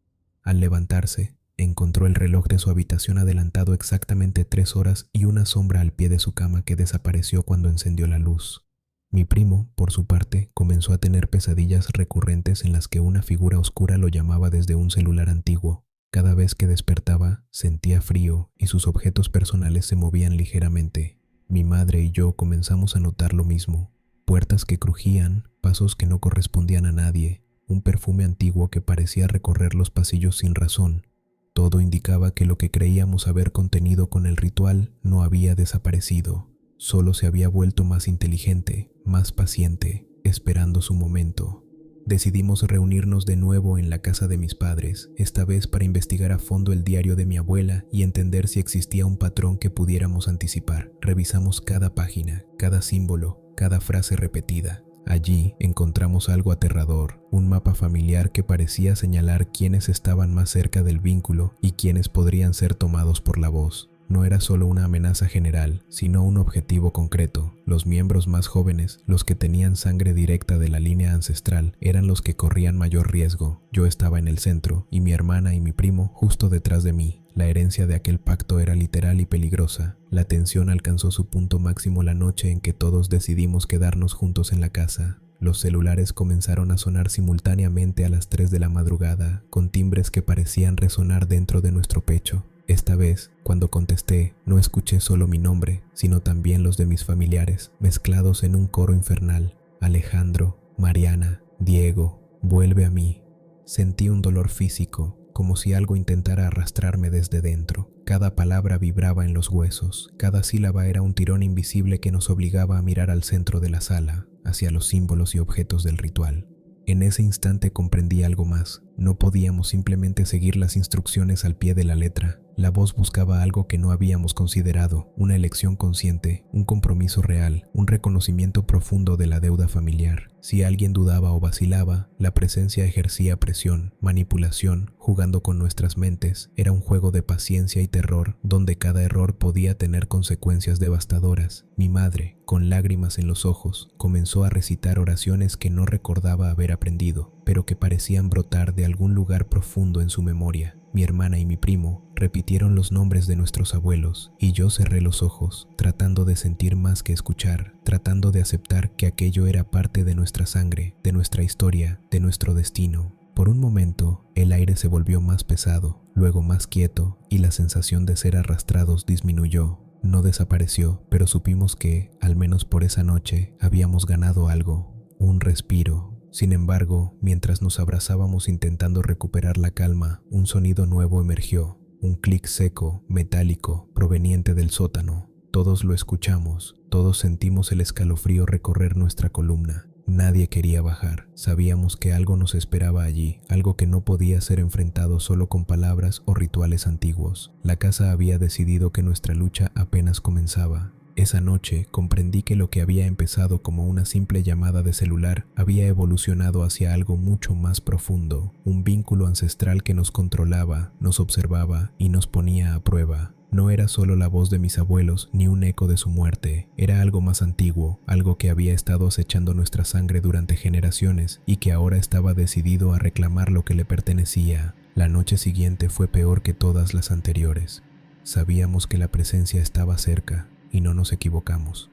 A: Al levantarse, encontró el reloj de su habitación adelantado exactamente 3 horas y una sombra al pie de su cama que desapareció cuando encendió la luz. Mi primo, por su parte, comenzó a tener pesadillas recurrentes en las que una figura oscura lo llamaba desde un celular antiguo. Cada vez que despertaba, sentía frío y sus objetos personales se movían ligeramente. Mi madre y yo comenzamos a notar lo mismo. Puertas que crujían, pasos que no correspondían a nadie, un perfume antiguo que parecía recorrer los pasillos sin razón. Todo indicaba que lo que creíamos haber contenido con el ritual no había desaparecido, solo se había vuelto más inteligente, más paciente, esperando su momento. Decidimos reunirnos de nuevo en la casa de mis padres, esta vez para investigar a fondo el diario de mi abuela y entender si existía un patrón que pudiéramos anticipar. Revisamos cada página, cada símbolo, cada frase repetida. Allí encontramos algo aterrador, un mapa familiar que parecía señalar quiénes estaban más cerca del vínculo y quiénes podrían ser tomados por la voz. No era solo una amenaza general, sino un objetivo concreto. Los miembros más jóvenes, los que tenían sangre directa de la línea ancestral, eran los que corrían mayor riesgo. Yo estaba en el centro, y mi hermana y mi primo justo detrás de mí. La herencia de aquel pacto era literal y peligrosa. La tensión alcanzó su punto máximo la noche en que todos decidimos quedarnos juntos en la casa. Los celulares comenzaron a sonar simultáneamente a las 3 de la madrugada, con timbres que parecían resonar dentro de nuestro pecho. Esta vez, cuando contesté, no escuché solo mi nombre, sino también los de mis familiares, mezclados en un coro infernal. Alejandro, Mariana, Diego, vuelve a mí. Sentí un dolor físico, como si algo intentara arrastrarme desde dentro. Cada palabra vibraba en los huesos, cada sílaba era un tirón invisible que nos obligaba a mirar al centro de la sala, hacia los símbolos y objetos del ritual. En ese instante comprendí algo más. No podíamos simplemente seguir las instrucciones al pie de la letra. La voz buscaba algo que no habíamos considerado, una elección consciente, un compromiso real, un reconocimiento profundo de la deuda familiar. Si alguien dudaba o vacilaba, la presencia ejercía presión, manipulación, jugando con nuestras mentes. Era un juego de paciencia y terror, donde cada error podía tener consecuencias devastadoras. Mi madre, con lágrimas en los ojos, comenzó a recitar oraciones que no recordaba haber aprendido, pero que parecían brotar de algún lugar profundo en su memoria. Mi hermana y mi primo repitieron los nombres de nuestros abuelos y yo cerré los ojos, tratando de sentir más que escuchar, tratando de aceptar que aquello era parte de nuestra sangre, de nuestra historia, de nuestro destino. Por un momento, el aire se volvió más pesado, luego más quieto y la sensación de ser arrastrados disminuyó. No desapareció, pero supimos que, al menos por esa noche, habíamos ganado algo, un respiro. Sin embargo, mientras nos abrazábamos intentando recuperar la calma, un sonido nuevo emergió, un clic seco, metálico, proveniente del sótano. Todos lo escuchamos, todos sentimos el escalofrío recorrer nuestra columna. Nadie quería bajar, sabíamos que algo nos esperaba allí, algo que no podía ser enfrentado solo con palabras o rituales antiguos. La casa había decidido que nuestra lucha apenas comenzaba. Esa noche comprendí que lo que había empezado como una simple llamada de celular había evolucionado hacia algo mucho más profundo, un vínculo ancestral que nos controlaba, nos observaba y nos ponía a prueba. No era solo la voz de mis abuelos ni un eco de su muerte, era algo más antiguo, algo que había estado acechando nuestra sangre durante generaciones y que ahora estaba decidido a reclamar lo que le pertenecía. La noche siguiente fue peor que todas las anteriores. Sabíamos que la presencia estaba cerca. Y no nos equivocamos.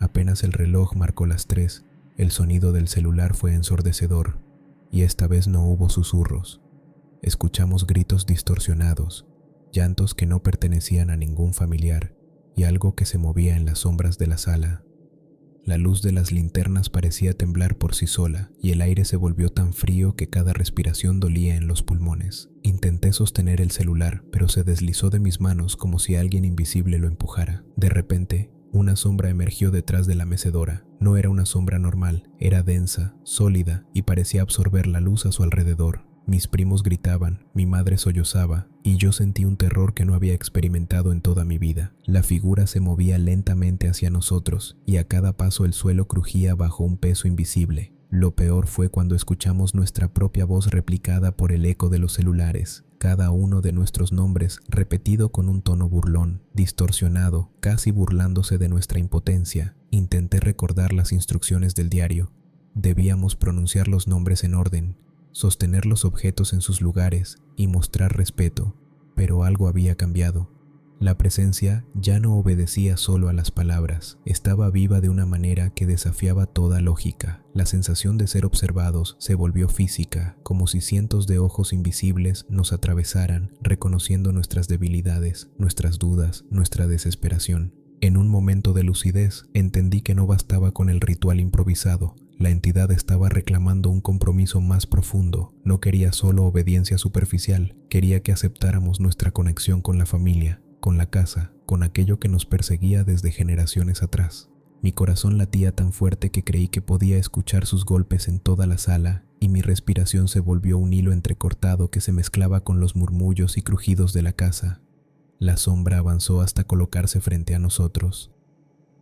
A: Apenas el reloj marcó las 3, el sonido del celular fue ensordecedor, y esta vez no hubo susurros. Escuchamos gritos distorsionados, llantos que no pertenecían a ningún familiar, y algo que se movía en las sombras de la sala. La luz de las linternas parecía temblar por sí sola, y el aire se volvió tan frío que cada respiración dolía en los pulmones. Intenté sostener el celular, pero se deslizó de mis manos como si alguien invisible lo empujara. De repente, una sombra emergió detrás de la mecedora. No era una sombra normal, era densa, sólida, y parecía absorber la luz a su alrededor. Mis primos gritaban, mi madre sollozaba, y yo sentí un terror que no había experimentado en toda mi vida. La figura se movía lentamente hacia nosotros, y a cada paso el suelo crujía bajo un peso invisible. Lo peor fue cuando escuchamos nuestra propia voz replicada por el eco de los celulares, cada uno de nuestros nombres repetido con un tono burlón, distorsionado, casi burlándose de nuestra impotencia. Intenté recordar las instrucciones del diario. Debíamos pronunciar los nombres en orden, sostener los objetos en sus lugares y mostrar respeto, pero algo había cambiado. La presencia ya no obedecía solo a las palabras, estaba viva de una manera que desafiaba toda lógica. La sensación de ser observados se volvió física, como si cientos de ojos invisibles nos atravesaran, reconociendo nuestras debilidades, nuestras dudas, nuestra desesperación. En un momento de lucidez, entendí que no bastaba con el ritual improvisado. La entidad estaba reclamando un compromiso más profundo. No quería solo obediencia superficial, quería que aceptáramos nuestra conexión con la familia, con la casa, con aquello que nos perseguía desde generaciones atrás. Mi corazón latía tan fuerte que creí que podía escuchar sus golpes en toda la sala, y mi respiración se volvió un hilo entrecortado que se mezclaba con los murmullos y crujidos de la casa. La sombra avanzó hasta colocarse frente a nosotros.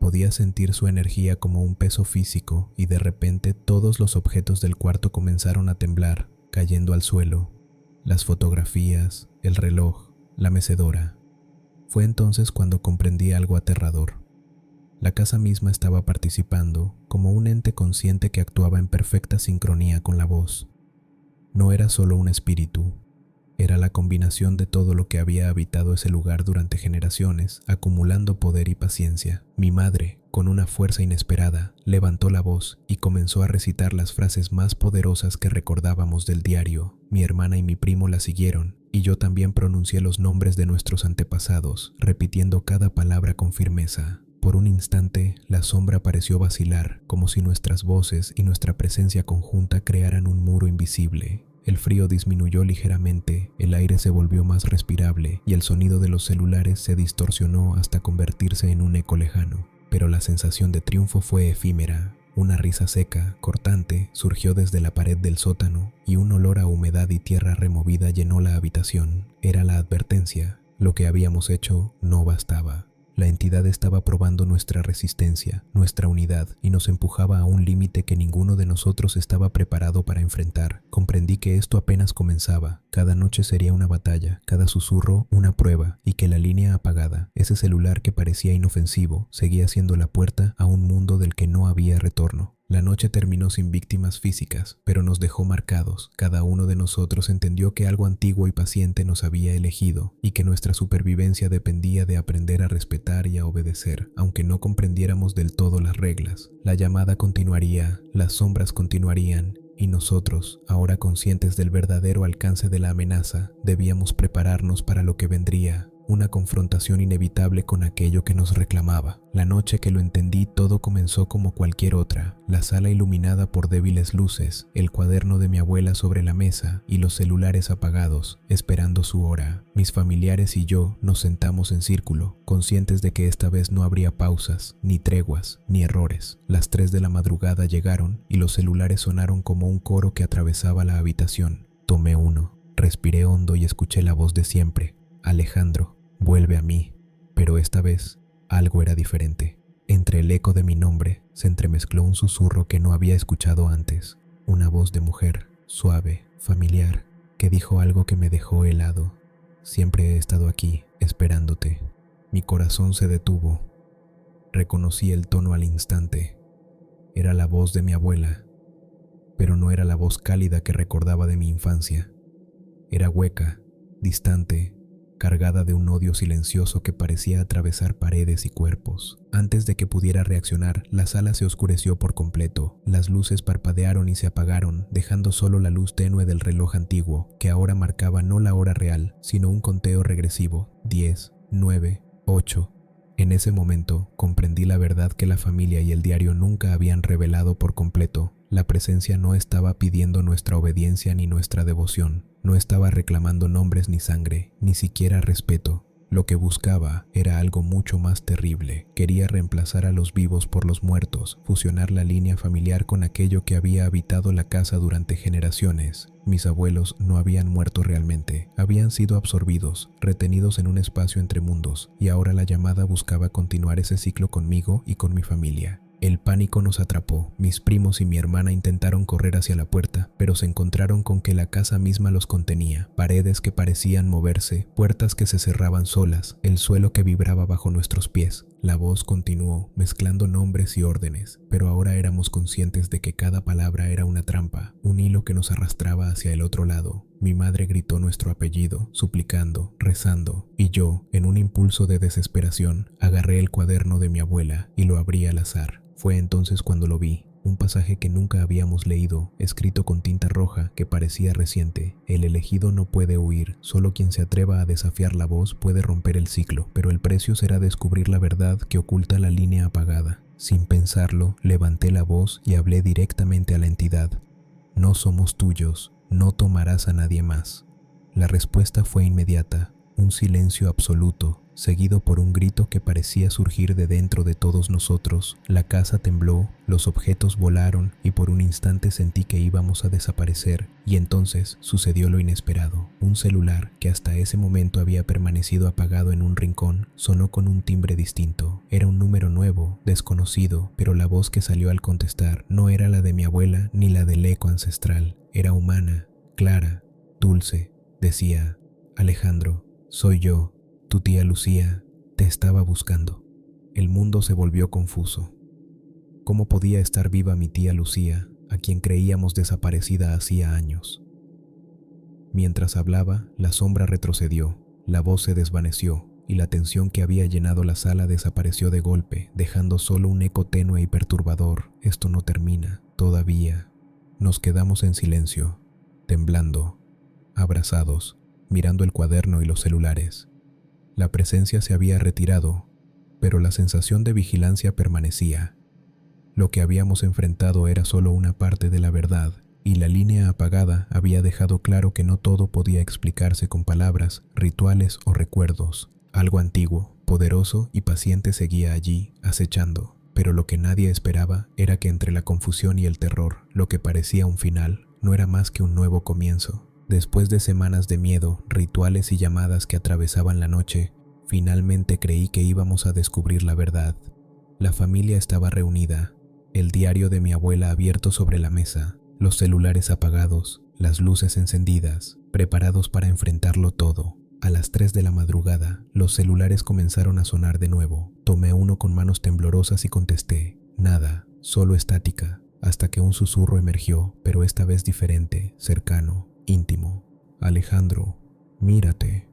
A: Podía sentir su energía como un peso físico y de repente todos los objetos del cuarto comenzaron a temblar, cayendo al suelo. Las fotografías, el reloj, la mecedora. Fue entonces cuando comprendí algo aterrador. La casa misma estaba participando, como un ente consciente que actuaba en perfecta sincronía con la voz. No era solo un espíritu. Era la combinación de todo lo que había habitado ese lugar durante generaciones, acumulando poder y paciencia. Mi madre, con una fuerza inesperada, levantó la voz y comenzó a recitar las frases más poderosas que recordábamos del diario. Mi hermana y mi primo la siguieron, y yo también pronuncié los nombres de nuestros antepasados, repitiendo cada palabra con firmeza. Por un instante, la sombra pareció vacilar, como si nuestras voces y nuestra presencia conjunta crearan un muro invisible. El frío disminuyó ligeramente, el aire se volvió más respirable y el sonido de los celulares se distorsionó hasta convertirse en un eco lejano. Pero la sensación de triunfo fue efímera. Una risa seca, cortante, surgió desde la pared del sótano y un olor a humedad y tierra removida llenó la habitación. Era la advertencia. Lo que habíamos hecho no bastaba. La entidad estaba probando nuestra resistencia, nuestra unidad, y nos empujaba a un límite que ninguno de nosotros estaba preparado para enfrentar. Comprendí que esto apenas comenzaba. Cada noche sería una batalla, cada susurro una prueba, y que la línea apagada, ese celular que parecía inofensivo, seguía siendo la puerta a un mundo del que no había retorno. La noche terminó sin víctimas físicas, pero nos dejó marcados. Cada uno de nosotros entendió que algo antiguo y paciente nos había elegido y que nuestra supervivencia dependía de aprender a respetar y a obedecer, aunque no comprendiéramos del todo las reglas. La llamada continuaría, las sombras continuarían, y nosotros, ahora conscientes del verdadero alcance de la amenaza, debíamos prepararnos para lo que vendría. Una confrontación inevitable con aquello que nos reclamaba. La noche que lo entendí, todo comenzó como cualquier otra. La sala iluminada por débiles luces, el cuaderno de mi abuela sobre la mesa y los celulares apagados, esperando su hora. Mis familiares y yo nos sentamos en círculo, conscientes de que esta vez no habría pausas, ni treguas, ni errores. Las 3 de la madrugada llegaron y los celulares sonaron como un coro que atravesaba la habitación. Tomé uno, respiré hondo y escuché la voz de siempre. Alejandro, vuelve a mí. Pero esta vez, algo era diferente. Entre el eco de mi nombre se entremezcló un susurro que no había escuchado antes. Una voz de mujer, suave, familiar, que dijo algo que me dejó helado. Siempre he estado aquí, esperándote. Mi corazón se detuvo. Reconocí el tono al instante. Era la voz de mi abuela, pero no era la voz cálida que recordaba de mi infancia. Era hueca, distante, cargada de un odio silencioso que parecía atravesar paredes y cuerpos. Antes de que pudiera reaccionar, la sala se oscureció por completo. Las luces parpadearon y se apagaron, dejando solo la luz tenue del reloj antiguo, que ahora marcaba no la hora real, sino un conteo regresivo. 10, 9, 8. En ese momento, comprendí la verdad que la familia y el diario nunca habían revelado por completo. La presencia no estaba pidiendo nuestra obediencia ni nuestra devoción. No estaba reclamando nombres ni sangre, ni siquiera respeto. Lo que buscaba era algo mucho más terrible. Quería reemplazar a los vivos por los muertos, fusionar la línea familiar con aquello que había habitado la casa durante generaciones. Mis abuelos no habían muerto realmente, habían sido absorbidos, retenidos en un espacio entre mundos, y ahora la llamada buscaba continuar ese ciclo conmigo y con mi familia. El pánico nos atrapó. Mis primos y mi hermana intentaron correr hacia la puerta, pero se encontraron con que la casa misma los contenía. Paredes que parecían moverse, puertas que se cerraban solas, el suelo que vibraba bajo nuestros pies. La voz continuó, mezclando nombres y órdenes, pero ahora éramos conscientes de que cada palabra era una trampa, un hilo que nos arrastraba hacia el otro lado. Mi madre gritó nuestro apellido, suplicando, rezando, y yo, en un impulso de desesperación, agarré el cuaderno de mi abuela y lo abrí al azar. Fue entonces cuando lo vi, un pasaje que nunca habíamos leído, escrito con tinta roja que parecía reciente. El elegido no puede huir, solo quien se atreva a desafiar la voz puede romper el ciclo, pero el precio será descubrir la verdad que oculta la línea apagada. Sin pensarlo, levanté la voz y hablé directamente a la entidad. No somos tuyos, no tomarás a nadie más. La respuesta fue inmediata, un silencio absoluto, seguido por un grito que parecía surgir de dentro de todos nosotros. La casa tembló, los objetos volaron y por un instante sentí que íbamos a desaparecer. Y entonces sucedió lo inesperado. Un celular, que hasta ese momento había permanecido apagado en un rincón, sonó con un timbre distinto. Era un número nuevo, desconocido, pero la voz que salió al contestar no era la de mi abuela ni la del eco ancestral. Era humana, clara, dulce. Decía: Alejandro, soy yo. Tu tía Lucía te estaba buscando. El mundo se volvió confuso. ¿Cómo podía estar viva mi tía Lucía, a quien creíamos desaparecida hacía años? Mientras hablaba, la sombra retrocedió, la voz se desvaneció y la tensión que había llenado la sala desapareció de golpe, dejando solo un eco tenue y perturbador. Esto no termina, todavía. Nos quedamos en silencio, temblando, abrazados, mirando el cuaderno y los celulares. La presencia se había retirado, pero la sensación de vigilancia permanecía. Lo que habíamos enfrentado era solo una parte de la verdad, y la línea apagada había dejado claro que no todo podía explicarse con palabras, rituales o recuerdos. Algo antiguo, poderoso y paciente seguía allí, acechando. pero lo que nadie esperaba era que entre la confusión y el terror, lo que parecía un final no era más que un nuevo comienzo. Después de semanas de miedo, rituales y llamadas que atravesaban la noche, finalmente creí que íbamos a descubrir la verdad. La familia estaba reunida, el diario de mi abuela abierto sobre la mesa, los celulares apagados, las luces encendidas, preparados para enfrentarlo todo. A las 3 de la madrugada, los celulares comenzaron a sonar de nuevo. Tomé uno con manos temblorosas y contesté, nada, solo estática, hasta que un susurro emergió, pero esta vez diferente, cercano, íntimo. Alejandro, mírate.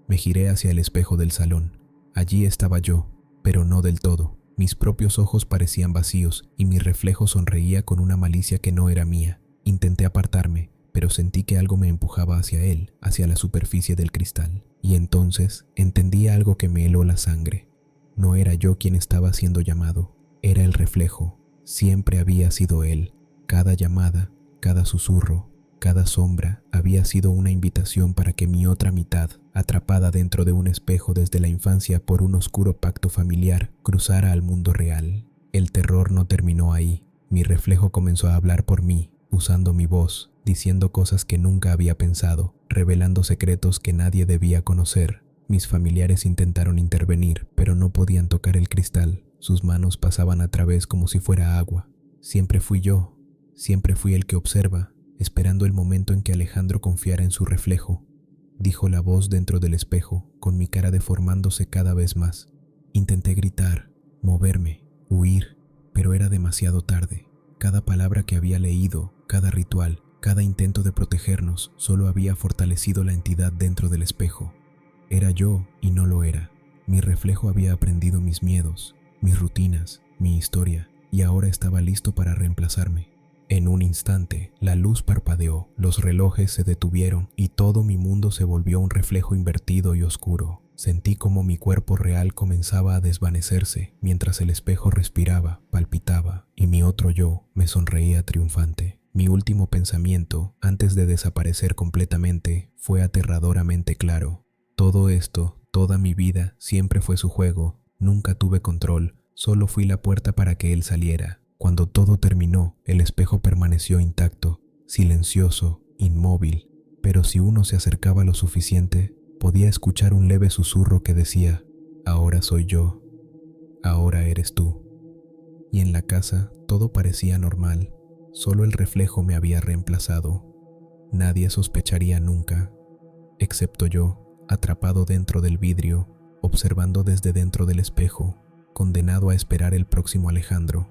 A: Me giré hacia el espejo del salón. Allí estaba yo, pero no del todo. Mis propios ojos parecían vacíos y mi reflejo sonreía con una malicia que no era mía. Intenté apartarme, pero sentí que algo me empujaba hacia él, hacia la superficie del cristal. Y entonces entendí algo que me heló la sangre. No era yo quien estaba siendo llamado, era el reflejo. Siempre había sido él. Cada llamada, cada susurro, cada sombra había sido una invitación para que mi otra mitad, atrapada dentro de un espejo desde la infancia por un oscuro pacto familiar, cruzara al mundo real. El terror no terminó ahí. Mi reflejo comenzó a hablar por mí, usando mi voz, diciendo cosas que nunca había pensado, revelando secretos que nadie debía conocer. Mis familiares intentaron intervenir, pero no podían tocar el cristal. Sus manos pasaban a través como si fuera agua. Siempre fui yo, siempre fui el que observa, esperando el momento en que Alejandro confiara en su reflejo. Dijo la voz dentro del espejo, con mi cara deformándose cada vez más. Intenté gritar, moverme, huir, pero era demasiado tarde. Cada palabra que había leído, cada ritual, cada intento de protegernos, solo había fortalecido la entidad dentro del espejo. Era yo y no lo era. Mi reflejo había aprendido mis miedos, mis rutinas, mi historia, y ahora estaba listo para reemplazarme. En un instante, la luz parpadeó, los relojes se detuvieron y todo mi mundo se volvió un reflejo invertido y oscuro. Sentí como mi cuerpo real comenzaba a desvanecerse, mientras el espejo respiraba, palpitaba, y mi otro yo me sonreía triunfante. Mi último pensamiento, antes de desaparecer completamente, fue aterradoramente claro. Todo esto, toda mi vida, siempre fue su juego. Nunca tuve control, solo fui la puerta para que él saliera. Cuando todo terminó, el espejo permaneció intacto, silencioso, inmóvil, pero si uno se acercaba lo suficiente, podía escuchar un leve susurro que decía, ahora soy yo, ahora eres tú. Y en la casa todo parecía normal, solo el reflejo me había reemplazado. Nadie sospecharía nunca, excepto yo, atrapado dentro del vidrio, observando desde dentro del espejo, condenado a esperar el próximo Alejandro.